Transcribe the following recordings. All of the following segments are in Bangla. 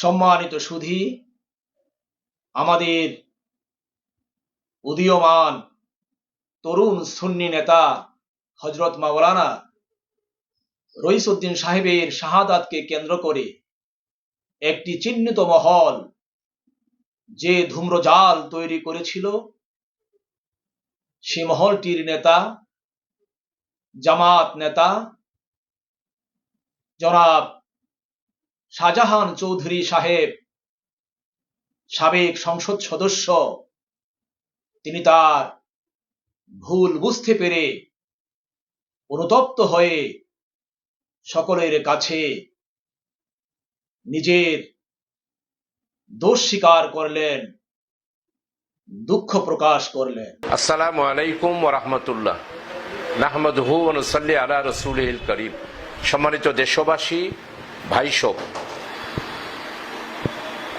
সম্মানিত সুধী, আমাদের উদীয়মান তরুণ সুন্নি নেতা হযরত মাওলানা রইসউদ্দিন সাহেবের শাহাদাতকে কেন্দ্র করে একটি চিহ্নিত মহল যে ধূম্রজাল তৈরি করেছিল, সে মহলটির নেতা, জামাত নেতা জনাব শাহজাহান চৌধুরী সাহেব, সাবেক সংসদ সদস্য, তিনি তার ভুল বুঝতে পেরে অনুতপ্ত হয়ে সকলের কাছে নিজের দোষ স্বীকার করলেন, দুঃখ প্রকাশ করলেন। আসসালামু আলাইকুম ওয়া রাহমাতুল্লাহ। নাহমাদুহু ওয়া নুসাল্লি আলা রাসূলিল কারীম। সম্মানিত দেশবাসী, ভাই সব,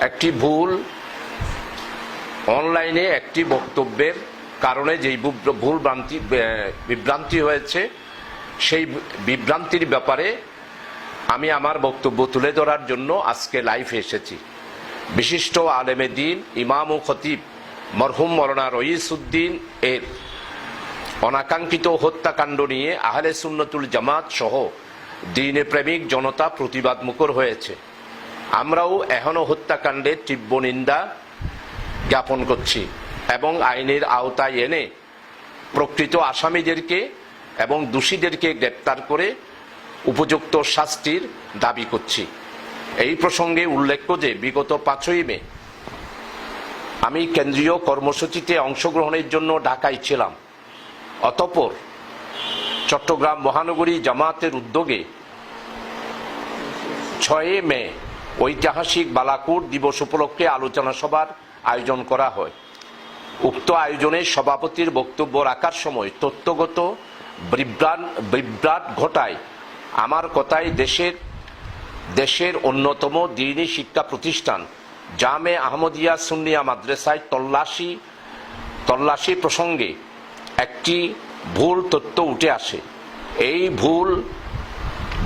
একটি ভুল অনলাইনে একটি বক্তব্যের কারণে যেই ভুল বিভ্রান্তি হয়েছে, সেই বিভ্রান্তির ব্যাপারে আমি আমার বক্তব্য তুলে ধরার জন্য আজকে লাইভে এসেছি। বিশিষ্ট আলেমে দ্বীন, ইমাম ও খতিব মরহুম মাওলানা রইসউদ্দিন এর অনাকাঙ্ক্ষিত হত্যাকাণ্ড নিয়ে আহলে সুন্নতুল জামাত সহ দ্বীনে প্রেমিক জনতা প্রতিবাদ মুখর হয়েছে। আমরাও এখনো হত্যাকাণ্ডের তীব্র নিন্দা জ্ঞাপন করছি এবং আইনের আওতায় এনে প্রকৃত আসামিদেরকে এবং দোষীদেরকে গ্রেপ্তার করে উপযুক্ত শাস্তির দাবি করছি। এই প্রসঙ্গে উল্লেখ্য যে বিগত 5ই মে আমি কেন্দ্রীয় কর্মসূচিতে অংশগ্রহণের জন্য ঢাকায় ছিলাম। অতঃপর চট্টগ্রাম মহানগরী জামাতের উদ্যোগে 6 মে ঐতিহাসিক বালাকোট দিবস উপলক্ষে আলোচনা সভার আয়োজন করা হয়। উক্ত আয়োজনে সভাপতির বক্তব্য রাখার সময় তথ্যগত বিভ্রাট ঘটায় আমার কথায় দেশের অন্যতম দ্বীনী শিক্ষা প্রতিষ্ঠান জামে আহমদিয়া সুন্নিয়া মাদ্রাসায় তল্লাশি প্রসঙ্গে একটি ভুল তথ্য উঠে আসে। এই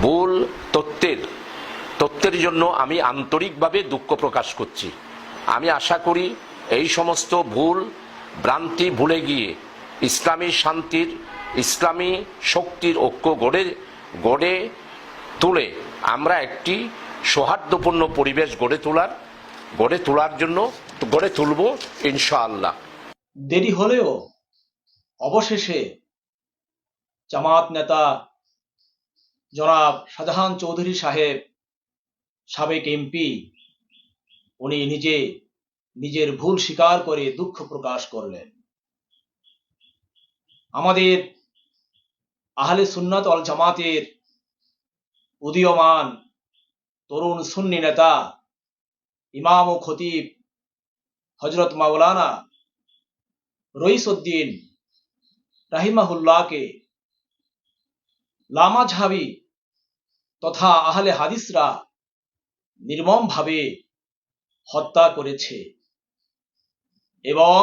ভুল তথ্যের জন্য আমি আন্তরিকভাবে দুঃখ প্রকাশ করছি। আমি আশা করি এই সমস্ত ভুল ভ্রান্তি ভুলে গিয়ে ইসলামী শক্তির ঐক্য গড়ে তুলে আমরা একটি সৌহার্দ্যপূর্ণ পরিবেশ গড়ে তুলব ইনশাআল্লাহ। দেরি হলেও অবশেষে জামাত নেতা জনাব শাহজাহান চৌধুরী সাহেব, সাবেক এমপি, উনি নিজের ভুল স্বীকার করে দুঃখ প্রকাশ করলেন। আমাদের আহলে সুন্নাত ওয়াল জামাতের উদীয়মান তরুণ সুন্নি নেতা, ইমাম ও খতিব হযরত মাওলানা রইসউদ্দিন রাহিমাহুল্লাহকে লামাযহাবী তথা আহলে হাদিসরা নির্মমভাবে হত্যা করেছে এবং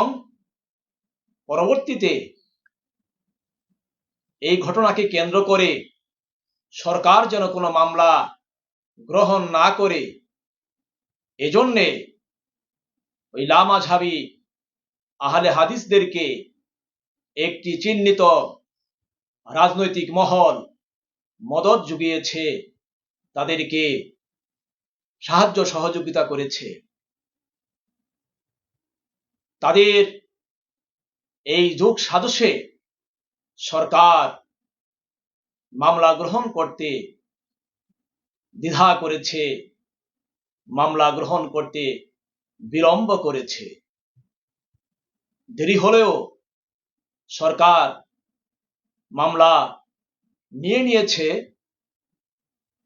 পরবর্তীতে এই ঘটনাকে কেন্দ্র করে সরকার যেন কোনো মামলা গ্রহণ না করে, এজন্যে ওই লামাযহাবী আহলে হাদিসদেরকে একটি চিহ্নিত রাজনৈতিক মহল মদদ জুগিয়েছে, তাদেরকে সাহায্য সহযোগিতা করেছে। তাদের এই যোগ সাজশে সরকার মামলা গ্রহণ করতে দ্বিধা করেছে, মামলা গ্রহণ করতে বিলম্ব করেছে। দেরি হলেও সরকার মামলা নিয়েছে।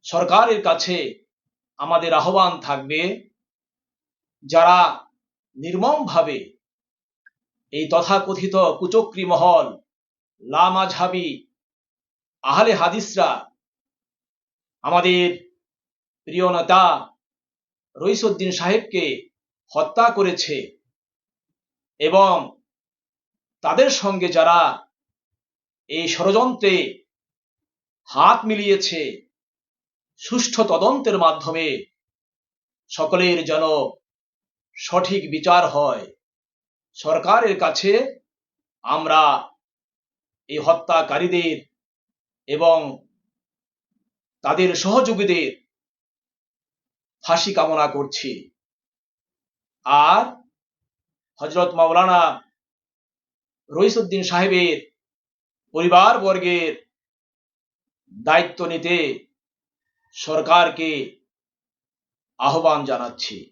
সরকারের কাছে আমাদের আহ্বান থাকবে, যারা নির্মমভাবে এই তথাকথিত কুচক্রী মহল লামাযহাবী আহলে হাদিসরা আমাদের প্রিয় নেতা রইসউদ্দিন সাহেবকে হত্যা করেছে এবং তাদের সঙ্গে যারা এই ষড়যন্ত্রে হাত মিলিয়েছে, সুষ্ঠু তদন্তের মাধ্যমে সকলের যেন সঠিক বিচার হয়। সরকারের কাছে আমরা এই হত্যাকারীদের এবং তাদের সহযোগীদের ফাঁসি কামনা করছি। আর হযরত মাওলানা রইসউদ্দিন সাহেবের পরিবারবর্গের দায়িত্ব নিতে সরকারকে আহ্বান জানাচ্ছি।